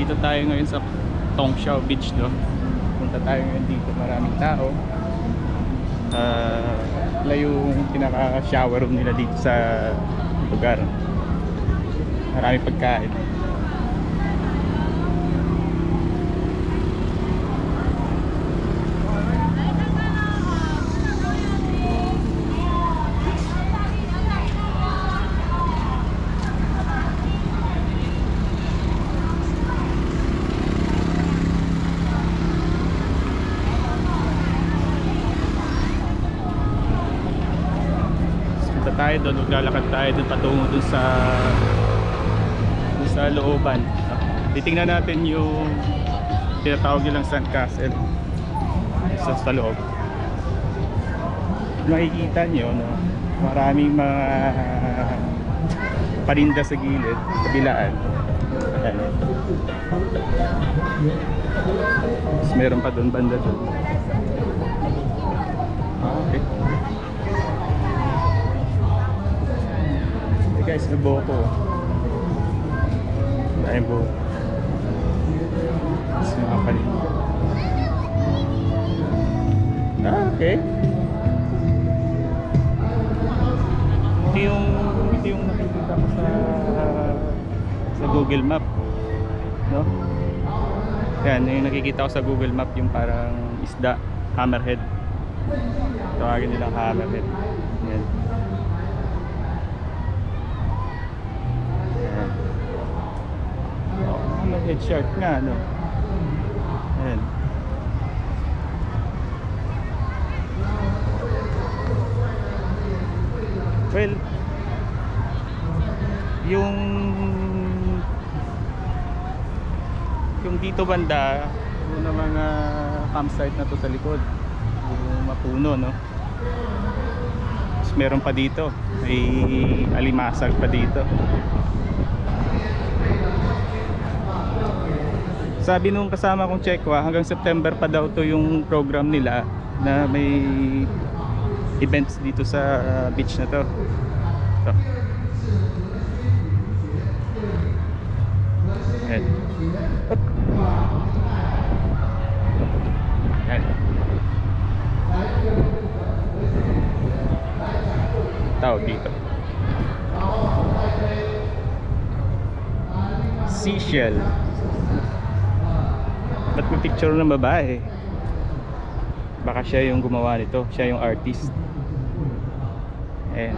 nandito tayo ngayon sa Tongshao Beach, no? Punta tayo ngayon dito, maraming tao. Yung pinaka-shower room nila dito sa lugar. Maraming pagkain. Tayo doon, maglalakad tayo doon patungo doon sa looban. Titingnan natin yung tinatawag nilang Sandcastle sa loob. Makikita nyo, no? Maraming mga parinda sa gilid, kabilaan. Ayan. Tapos meron pa doon, banda doon. Okay. Guys, may buhok ko. Dahil buhok. Mas makapalit. Okay. Ito yung nakikita ko sa Google Map, no? Yan, yung nakikita ko sa Google Map, yung parang isda, hammerhead. Tawagin nilang hammerhead. Yan. Head shark nga, no? Ayan. Well, yung dito banda, yung mga campsite na to sa likod, yung mapuno, no? Tapos meron pa dito, may alimasag pa dito. Sabi nung kasama kong Chekwa, hanggang September pa daw to yung program nila na may events dito sa beach na to. So. Ayan. Ayan. Tawag dito. Seashell. Ba't may picture ng babae? Baka siya yung gumawa nito. Siya yung artist. Ayan.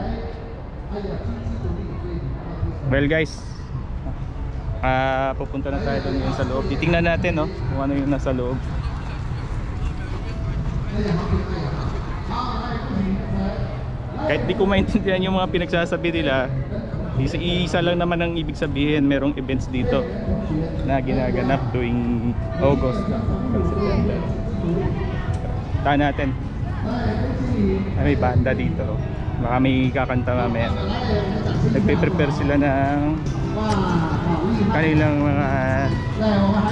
Well guys, pupunta na tayo doon sa loob. Titingnan natin, no, kung ano yung nasa loob. Kahit di ko maintindihan yung mga pinagsasabi nila, isa lang naman ang ibig sabihin. Merong events dito na ginaganap tuwing August hanggang September. Tahan natin. May banda dito. Baka may kakanta mamaya. Nagpe-prepare sila ng kanilang mga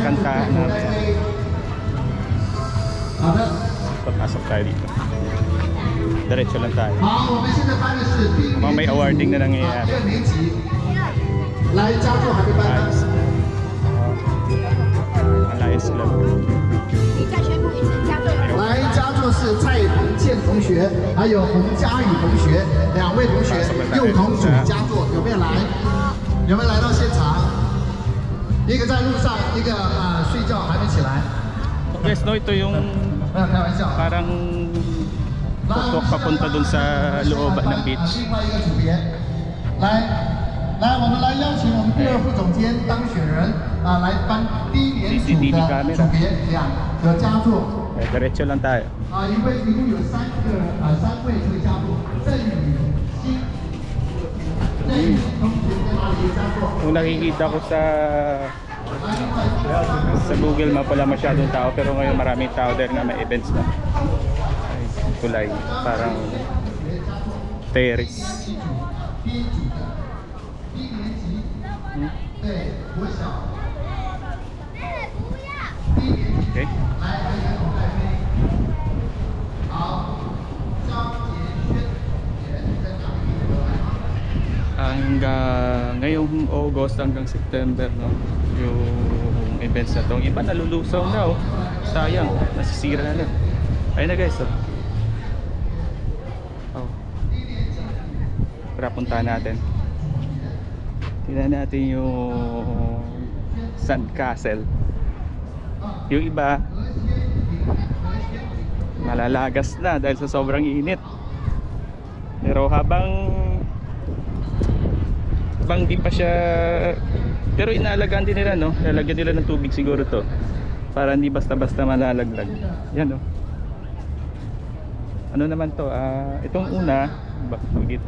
kanta mamaya. Papasok tayo dito. Diretso lang tayo. Mga may awarding na nangyayari. Alliance Club. 来加座是蔡同健同学，还有洪佳宇同学，两位同学又同组加座，有没有来？有没有来到现场？一个在路上，一个睡觉还没起来。 Guys, no, ito yung parang tutok papunta dun sa looban ng beach. 来，我们来邀请我们第二副总监当选人来颁第一年组的组别2个佳作。 Diretso lang tayo. 一共有3位这个佳作，郑宇欣同学在哪里佳作？ Kung nakikita ko sa Google Map wala masyadong tao, pero ngayon maraming tao dahil nga may events na. Ay, tulay, parang terrace. Okay. Hanggang ngayong August hanggang September, no, yung events na to. Iba nalulusaw na oh. Sayang, nasisira na lang. Ayun na guys oh. Oh. Tara, puntahan natin. Tingnan natin yung Sand Castle. Yung iba malalagas na dahil sa sobrang init. Pero habang di pa siya, pero inaalagaan din nila, no? Lalagyan nila ng tubig siguro to para hindi basta-basta malalaglag. Yan oh. Ano naman to? Itong una, bakit?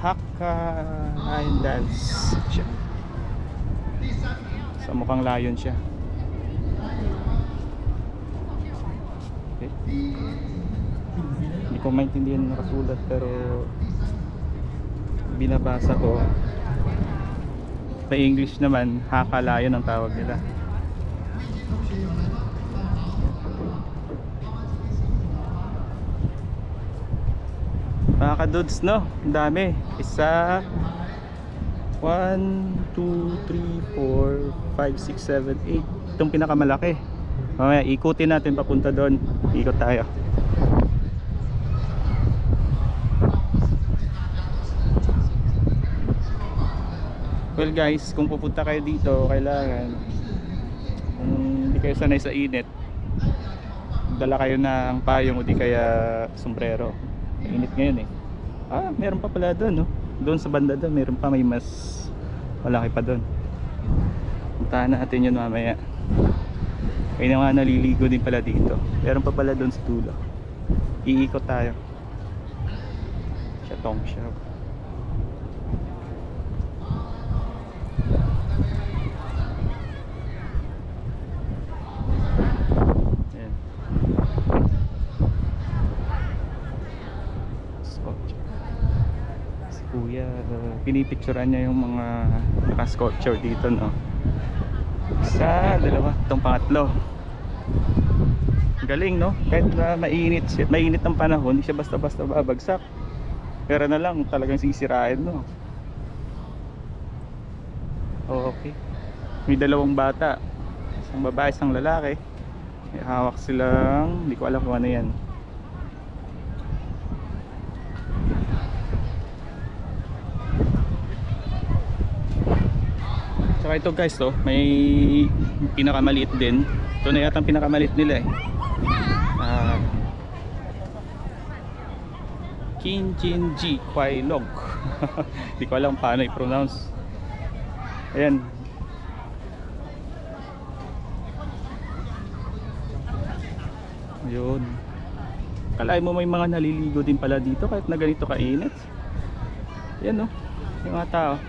Hakka Islands siya. Sa mukhang layon siya. Okay. Hindi ko maintindihan yung nakasulat pero binabasa ko. Sa English naman, Hakka Layon ang tawag nila. Mga kadudes, no? Ang dami. Isa, 1, 2, 3, 4, 5, 6, 7, 8. Itong pinakamalaki. Mamaya ikutin natin papunta doon. Ikot tayo. Well guys, kung pupunta kayo dito, kailangan kung hindi kayo sanay sa init, dala kayo ng payong o di kaya sombrero. Init ngayon eh. Meron pa pala doon, no? Doon sa banda doon, meron pa, may mas malaki pa doon. Puntahan natin yun mamaya. May mga naliligo din pala dito. Meron pa pala doon sa dulo. Iikot tayo. Shatong siya. Kuya, pinipicturean niya yung mga naka-sculpture dito, no? Isa, dalawa, itong pangatlo. Galing, no? Kahit na mainit ang panahon, hindi siya basta-basta babagsak. Pero na lang, talagang sisirain, no? Okay. May dalawang bata, isang babae, isang lalaki. May hawak silang, hindi ko alam kung ano yan. Saka ito guys, to, may pinakamaliit din. Ito na yata ang pinakamaliit nila eh. Kinjinji Kwailog. Hindi ko alam paano i-pronounce. Ayan. Ayun. Kalahin mo may mga naliligo din pala dito kahit na ganito kainit. Ayan, no? Yung mga tao.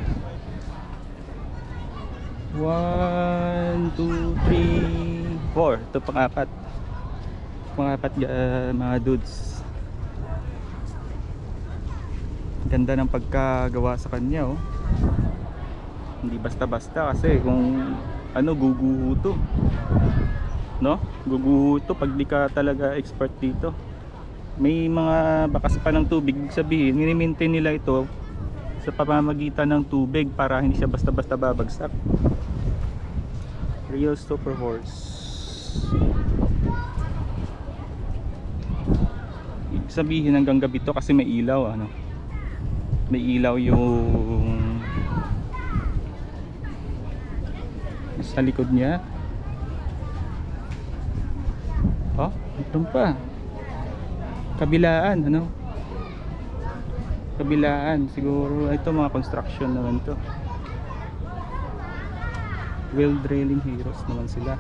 1, 2, 3, 4. Ito pang-apat. Pang-apat mga dudes. Ganda ng pagkagawa sa kanya, oh. Hindi basta-basta kasi kung ano, guguho to, no? Guguho to pag di ka talaga expert dito. May mga bakas pa ng tubig, sabihin mini-maintain nila ito sa pamamagitan ng tubig para hindi siya basta-basta babagsak. Real Super Horse. Ibig sabihin hanggang gabi to kasi may ilaw, ano? May ilaw yung sa likod niya. Oh, ito pa. Kabilaan, ano? Kabilaan, siguro ito mga construction naman to. Well Drilling Heroes naman sila.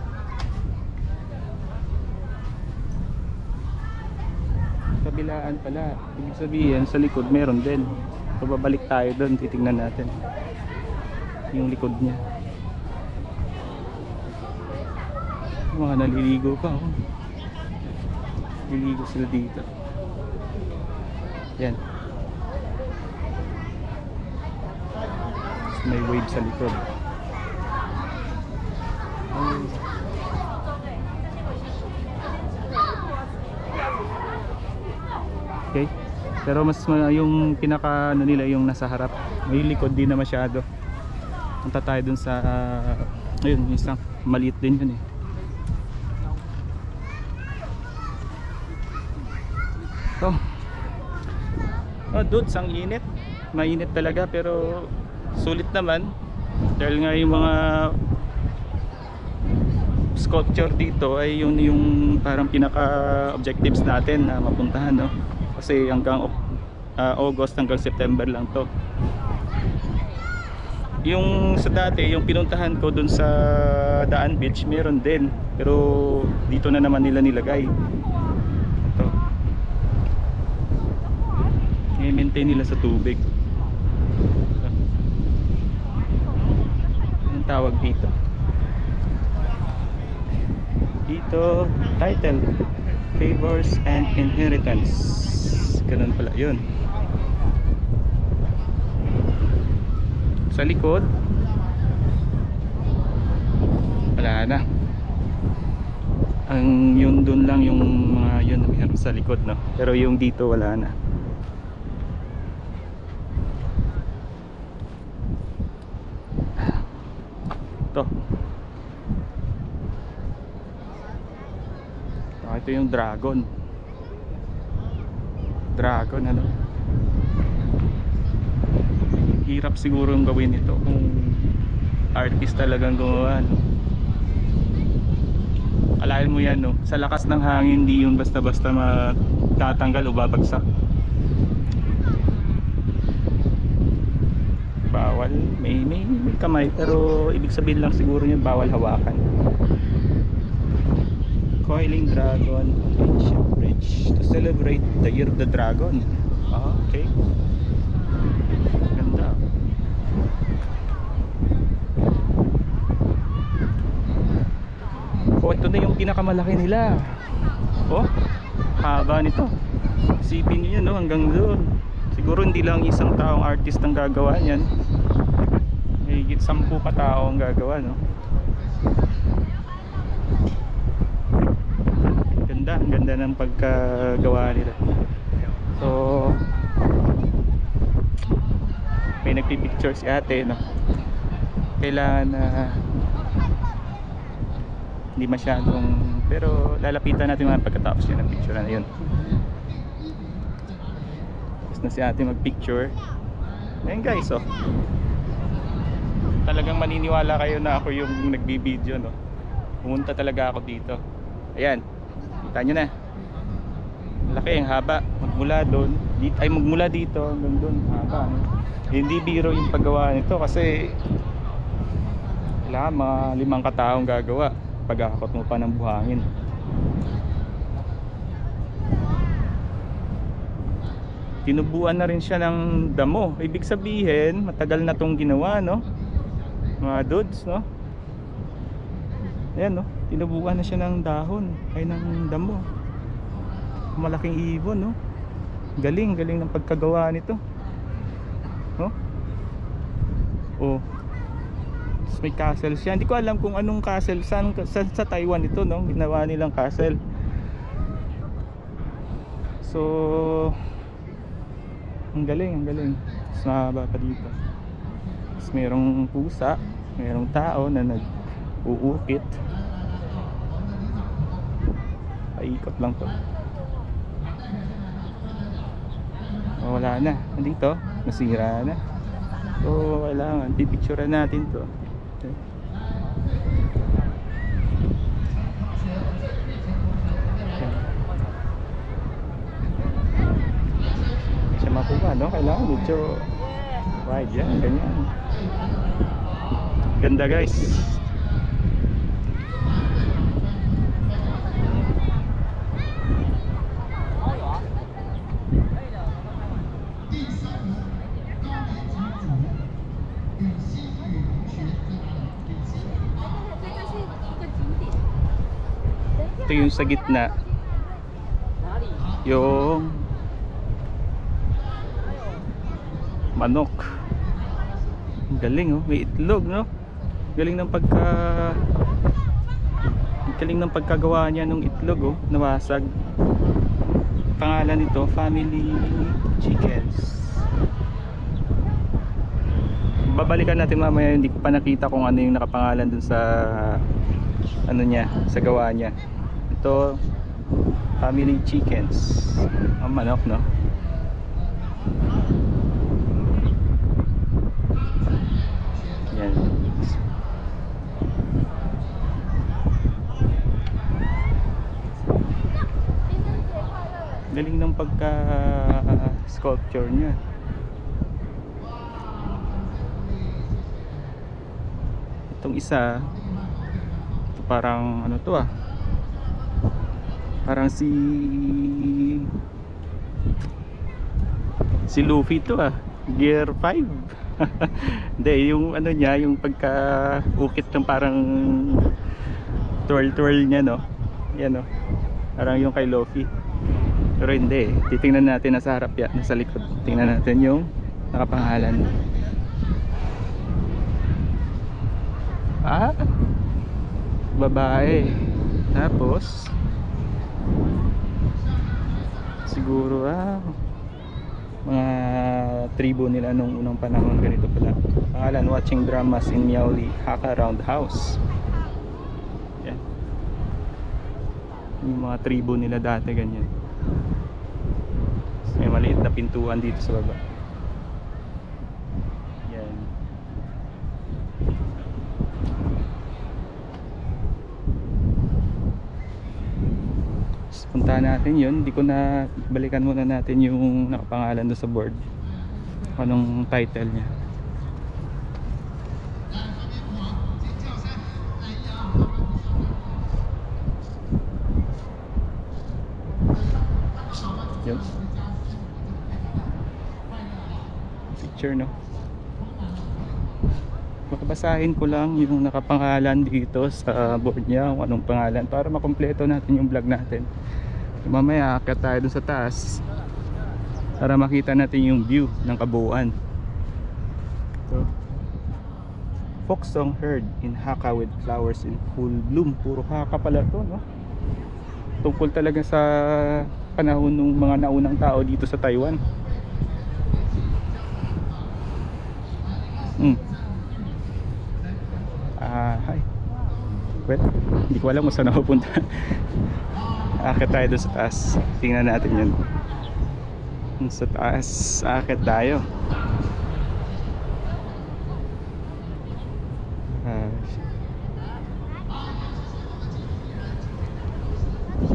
Kabilaan pala. Ibig sabihin sa likod meron din. So babalik tayo doon, titingnan natin yung likod niya. Mga naliligo pa, oh. Naliligo sila dito. Yan. May wave sa likod. Okay. Pero mas yung pinaka ano nila yung nasa harap. May likod din na masyado. Punta tayo dun sa ayun, yung isang maliit din yun eh. Oh dudes, ang init. Mainit talaga pero sulit naman. Dahil nga yung mga sculpture dito ay yun yung parang pinaka objectives natin na mapuntahan, no? Kasi hanggang August hanggang September lang to. Yung sa dati, yung pinuntahan ko dun sa Daan Beach, meron din, pero dito na naman nila nilagay. Ito, i-maintain nila sa tubig. Anong tawag dito? Dito, title, favors and inheritance. Ganun pala yun. Sa likod wala na. Ang yun dun lang yung mga yun na meron sa likod, no? Pero yung dito wala na. Ito yung dragon, ano. Hirap siguro yung gawin ito kung artist talagang gumawa, no? Alain mo yan, no? Sa lakas ng hangin, hindi yun basta-basta matatanggal o babagsak. Bawal, may kamay, pero ibig sabihin lang siguro yun, bawal hawakan. Coiling Dragon Ancient Bridge to celebrate the Year of the Dragon. Okay, ganda. Ito na yung pinakamalaki nila. Haba nito. Isipin nyo yun, no? Hanggang doon. Siguro hindi lang isang taong artist ang gagawa yan. May higit 10 pa tao ang gagawa, no? Ang ganda ng pagkagawa nila. So may nagpipicture si ate, no? Kailangan na hindi masyadong, pero lalapitan natin mga pagkatapos yun ng picture na yun. Tapos na si ate magpicture. Ayun guys, talagang maniniwala kayo na ako yung nagbibideo, no? Pumunta talaga ako dito. Ayan, kita nyo na, laki, ang haba. Magmula doon, magmula dito hanggang doon, haba, no? Hindi biro yung paggawa nito kasi kailangan mga 5 kataong gagawa. Pagkakakot mo pa ng buhangin. Tinubuan na rin siya ng damo. Ibig sabihin matagal na tong ginawa, no? Mga dudes, no? Ayan, no? Tinubuan na siya ng dahon, ay ng damo. Malaking ibon, no? Galing ng pagkagawa nito, no? Tapos may castle siya. Hindi ko alam kung anong castle, sa Taiwan ito, no? Ginawa nilang castle. So ang galing. Mas mahaba pa dito. Tapos merong pusa, merong tao na nag-uukit. Paikot lang to. Wala na. Nandito, nasira na. So kailangan pipicturean natin to. Okay. Siya makuha, no? Kailangan medyo wide yan, ganyan. Ganda guys. Ito yung sa gitna, yung manok. Galing, oh, may itlog, no? Galing ng pagkagawa niya ng itlog, oh, nawasag. Pangalan nito, Family Chickens. babalikan natin mamaya. Hindi ko pa nakita kung ano yung nakapangalan dun sa ano niya, sa gawa niya. Ito, family chickens. Ang manok, no? Yan. Galing ng pagka sculpture niya. Itong isa, ito parang ano to parang si Luffy to Gear 5. Hindi, yung ano niya, yung pagka ukit ng parang twirl niya, no? Yan, no? Parang yung kay Luffy. Pero hindi, titingnan natin nasa harap yan, nasa likod. Tingnan natin yung nakapangalan. Babae. Tapos siguro mga tribo nila nung unang panahon. Ganito pala pangalan, watching dramas in Miaoli Hakka Roundhouse. Yan. Yung mga tribo nila dati, ganyan. May maliit na pintuan dito sa baba. Yan. Puntahan natin yun. Hindi ko na, balikan muna natin yung nakapangalan doon sa board, anong title niya. Yun, picture, no? Makabasahin ko lang yung nakapangalan dito sa board niya, kung anong pangalan, para makumpleto natin yung vlog natin. Mamaya akit tayo dun sa taas para makita natin yung view ng kabuuan. So, folk song heard in Hakka with flowers in full bloom. Puro Hakka pala to, no? Tungkol talaga sa panahon ng mga naunang tao dito sa Taiwan. Hi. Well, hindi ko alam kung saan ako punta. Akit tayo doon sa taas. Tingnan natin yun. Sa taas, akit tayo.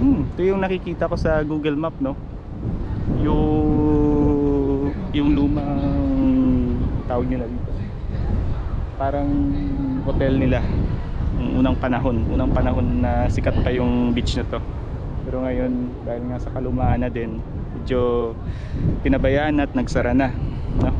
Ito yung nakikita ko sa Google Map, no? Yung lumang tawag nila dito, parang hotel nila unang panahon na sikat pa yung beach na to. Pero ngayon, dahil nga sa kalumaan na din, medyo pinabayaan at nagsara na, no?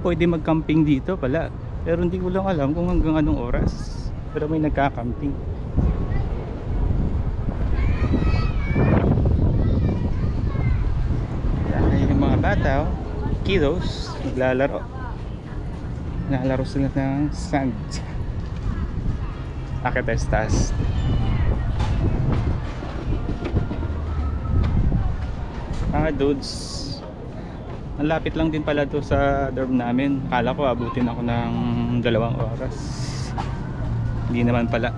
Pwede mag-camping dito pala, pero hindi ko lang alam kung hanggang anong oras. Pero may nagka-camping. Yung mga bata, kiddos, naglalaro sila ng sand. Akit tayo sa taas. Mga dudes, ang lapit lang din pala to sa dorm namin. Akala ko abutin ako ng 2 oras. Hindi naman pala.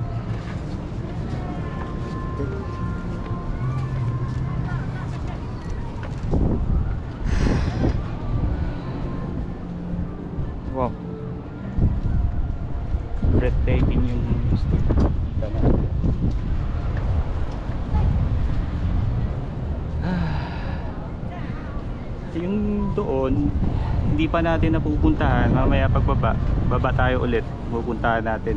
Wow, breathtaking yung street. Yung doon hindi pa natin napupuntahan. Mamaya baba tayo ulit, pupuntahan natin.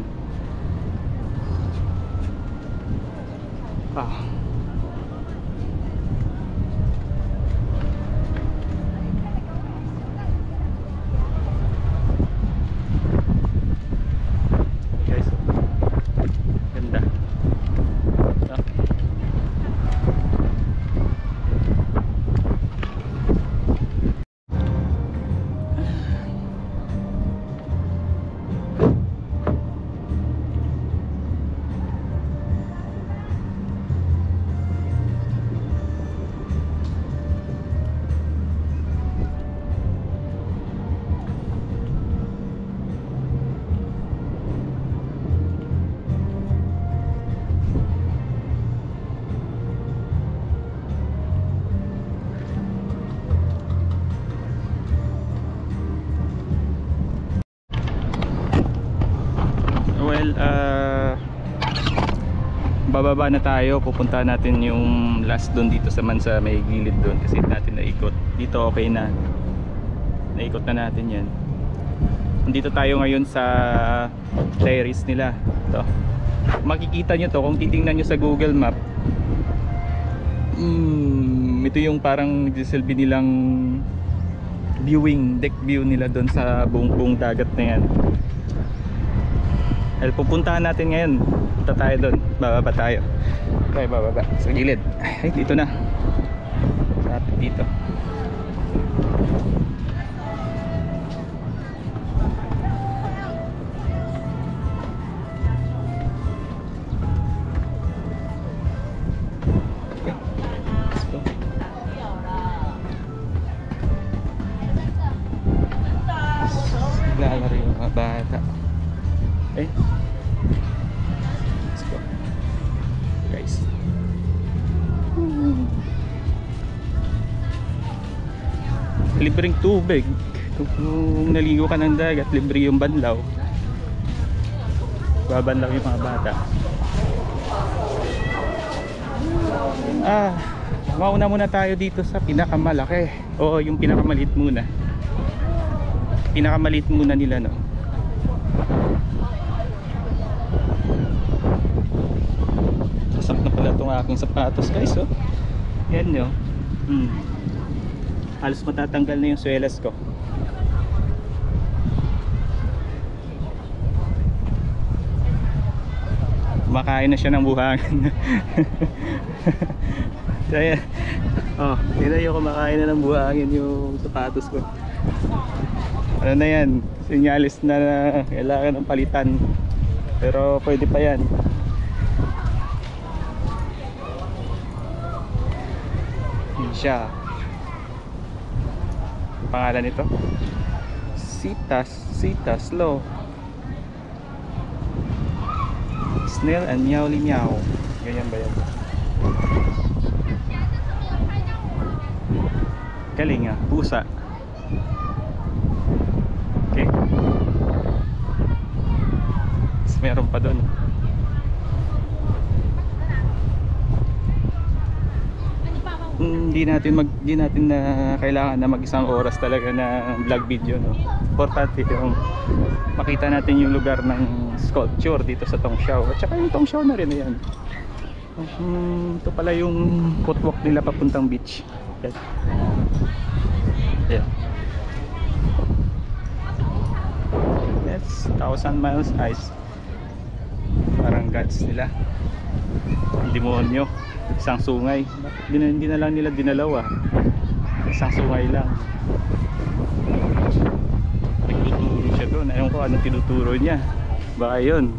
Guys, ganda. bababa na tayo, pupunta natin yung last doon dito sa Mansa, may gilid doon kasi natin naikot. Dito okay na, naikot na natin yan. Nandito tayo ngayon sa terrace nila. Ito, makikita nyo to kung titingnan nyo sa Google Map. Ito yung parang nagsisilbi nilang viewing, deck view nila doon sa buong dagat na yan. Dahil pupuntahan natin ngayon, punta tayo doon, bababa tayo. Okay, bababa sa gilid. Ay, dito na. Sapit dito. Lalaro yung mga bata. Eh, let's go guys. Libreng tubig kung naligo ka ng dagat, libre yung banlaw. Babanlaw yung mga bata. Mauna muna tayo dito sa pinakamalaki, o yung pinakamaliit muna. Pinakamaliit muna nila, no. Sasak na pala itong aking sapatos, guys, oh. Yan, no. Halos matatanggal na yung swelas ko. Makain na siya ng buhangin. Kaya, tignan nyo, kumakain na ng buhangin yung sapatos ko. Ano na yan, sinyalis na kailangan ng palitan, pero pwede pa yan. Yun siya. Ang pangalan nito, Sita Slow Snail and Meowly Meow. Ganyan ba yan? Galing ah, pusa. Okay. Tapos meron pa doon. Hindi natin na kailangan na mag-isang oras talaga na vlog video, no. Importante yung makita natin yung lugar ng sculpture dito sa Tongxiao. At saka yung Tongxiao na rin, ayan. Ito pala yung footwalk nila papuntang beach. Ayan. That's 1,000 miles ice. Parang gods nila. Demonyo. Isang sungay. Hindi na lang nila dinalawa. Isang sungay lang. Nagtuturo siya doon. Ayaw ko anong tinuturo niya. Baka yun,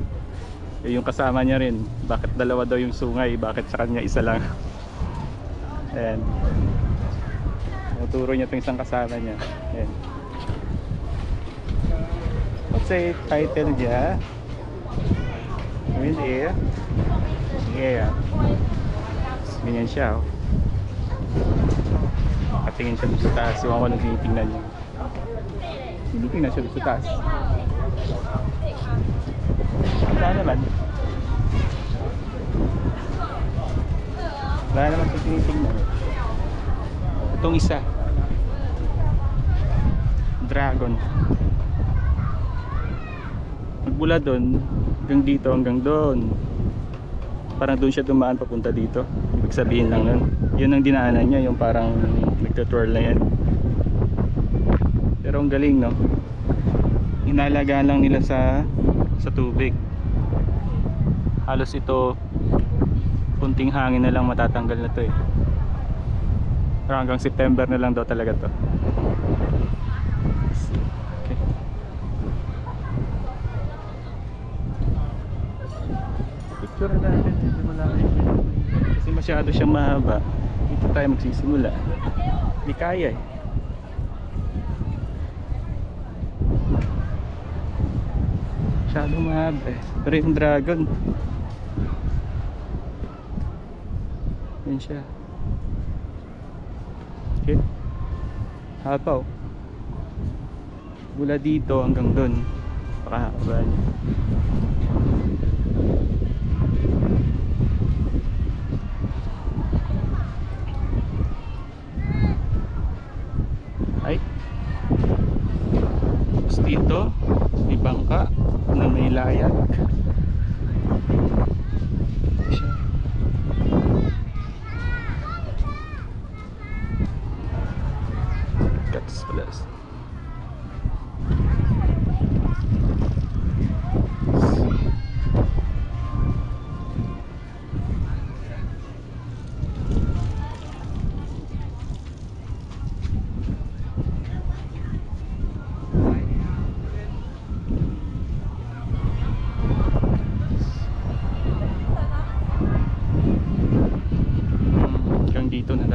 yung kasama niya rin. Bakit dalawa daw yung sungay? Bakit sa kanya isa lang? Ayan. Tinuturo niya itong isang kasama niya. Ayan. What's the title niya? Wind Air. Yeah. Ganyan siya, oh. Nakatingin siya doon sa taas. Yung ako nang tinitingnan niya. Tinitingnan siya doon sa taas. Wala naman. Wala naman siya tinitingnan. Itong isa, dragon. Magmula doon hanggang dito, hanggang doon. Parang doon siya dumaan papunta dito. Ibig sabihin lang nun, yun ang dinaanan niya, yung parang nagtutwirl na yan. Pero ang galing, no. Inalagaan lang nila sa tubig. Halos ito, kunting hangin na lang matatanggal na to, eh. Pero hanggang September na lang daw talaga to. Okay. Picture natin. Kasi masyado siyang mahaba. Dito tayo magsisimula. Hindi kaya, eh. Masyado mahaba, eh. Pero yung dragon, yun siya. Okay. Hapaw. Mula dito hanggang doon. Pakahaba niya.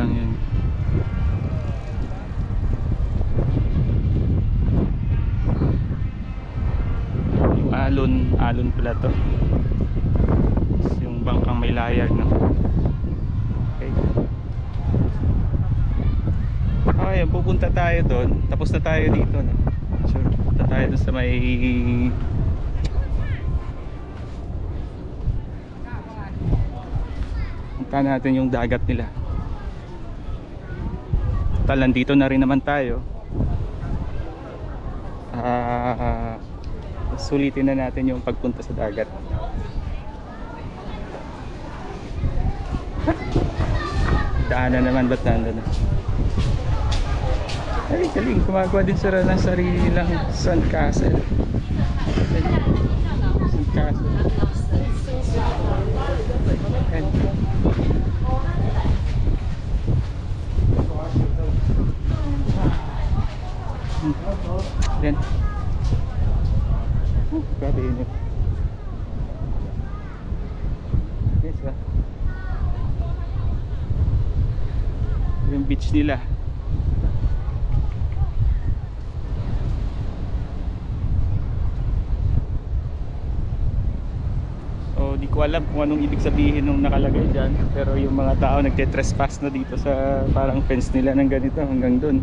lang yun. Yung alon pala to. Yung bangkang may layag, no? Okay. Okay, pupunta tayo doon. Tapos na tayo dito, no? Sure, punta tayo doon sa may punta natin yung dagat nila. Total, nandito na rin naman tayo. Sulitin na natin yung pagpunta sa dagat. Daanan naman, ba't nandun na? Ay, galing, gumagawa din sila ng sarili lang sandcastle. Sandcastle. Ayan. Ayan. Grabe yun. Yes, ba? Yung beach nila. So, di ko alam kung anong ibig sabihin nung nakalagay dyan. Pero yung mga tao nagte-trespass na dito sa parang fence nila ng ganito hanggang dun.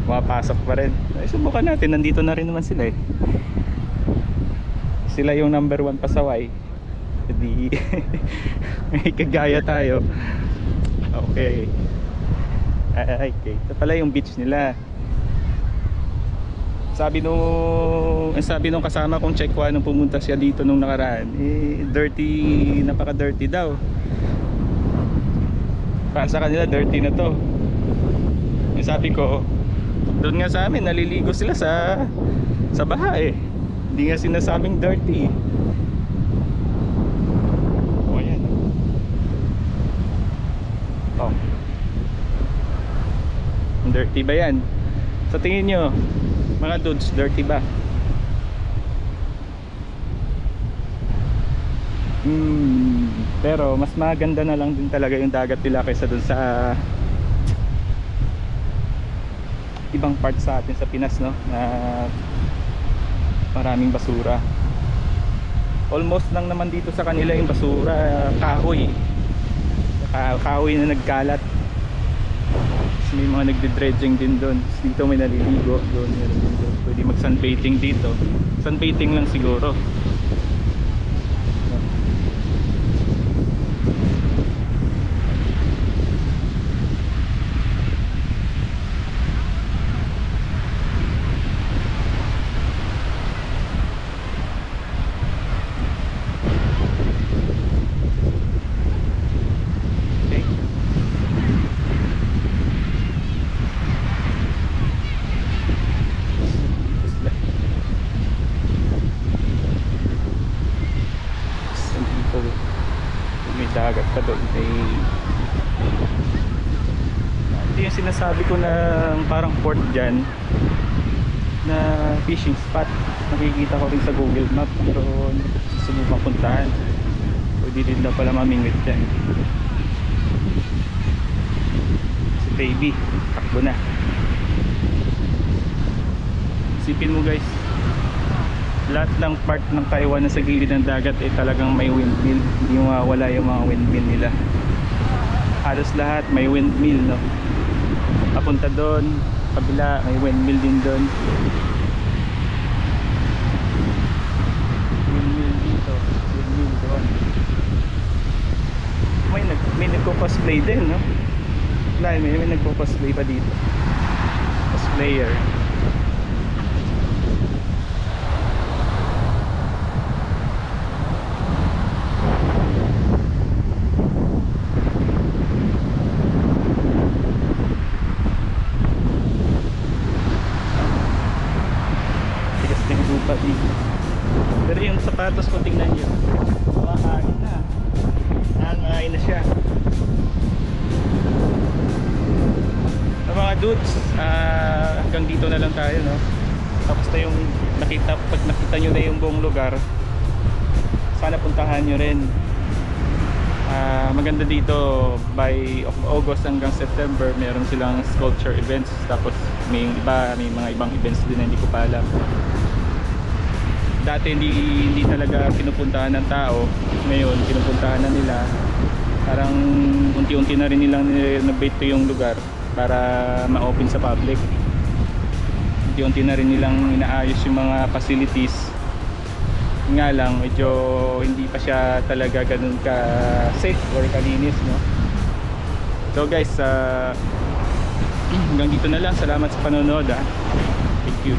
Mapasok pa rin. Ay, subukan natin. Nandito na rin naman sila eh. Sila yung number 1 pasaway. Hindi may kagaya tayo. Okay. Okay. Ito pala yung beach nila. Sabi nung kasama kong checkwa nung pumunta siya dito nung nakaraan, dirty, napaka-dirty daw. Para sa kanila dirty na to. Yung sabi ko, doon nga sa amin naliligo sila sa baha eh. Hindi nga sinasabing dirty. O yan. Oh. Dirty ba yan? Sa tingin nyo mga dudes, dirty ba? Pero mas maganda na lang din talaga yung dagat nila kaysa dun sa ibang part sa atin sa Pinas, no? Na maraming basura. Almost lang naman dito sa kanila yung basura, kahoy. Kahoy na nagkalat. May mga nagde-dredging din doon. Dito may naliligo doon, pwede mag sunbathing dito. Sunbathing lang siguro. Dagat pa doon ito yung sinasabi ko na parang port dyan na fishing spot. Nakikita ko rin sa Google Map pero subukan puntahan. Pwede din na pala mamingwit dyan. Si baby takbo na. Isipin mo guys, lahat ng part ng Taiwan na sa gilid ng dagat ay talagang may windmill. Hindi mawawala yung mga windmill nila. Halos lahat may windmill, no? Papunta doon, kabila may windmill din doon. Windmill dito, windmill doon. May nagko-cosplay din, no? May nagko-cosplay pa dito. Cosplayer. Pero yung sapatos ko, tingnan nyo, makakain na. Nangangain na siya. So mga dudes, hanggang dito na lang tayo, no? Tapos na yung pag nakita nyo na yung buong lugar, sana puntahan nyo rin. maganda dito, by August hanggang September meron silang sculpture events, tapos may mga ibang events din na hindi ko pa alam. Dati hindi talaga pinupuntahan ng tao, ngayon pinupuntahan na nila. Parang unti-unti na rin nilang renovate yung lugar para ma-open sa public. Unti-unti na rin nilang inaayos yung mga facilities. Nga lang medyo hindi pa siya talaga ganun ka safe or kalinis, no? So guys, hanggang dito na lang. Salamat sa panonood, ha. Thank you.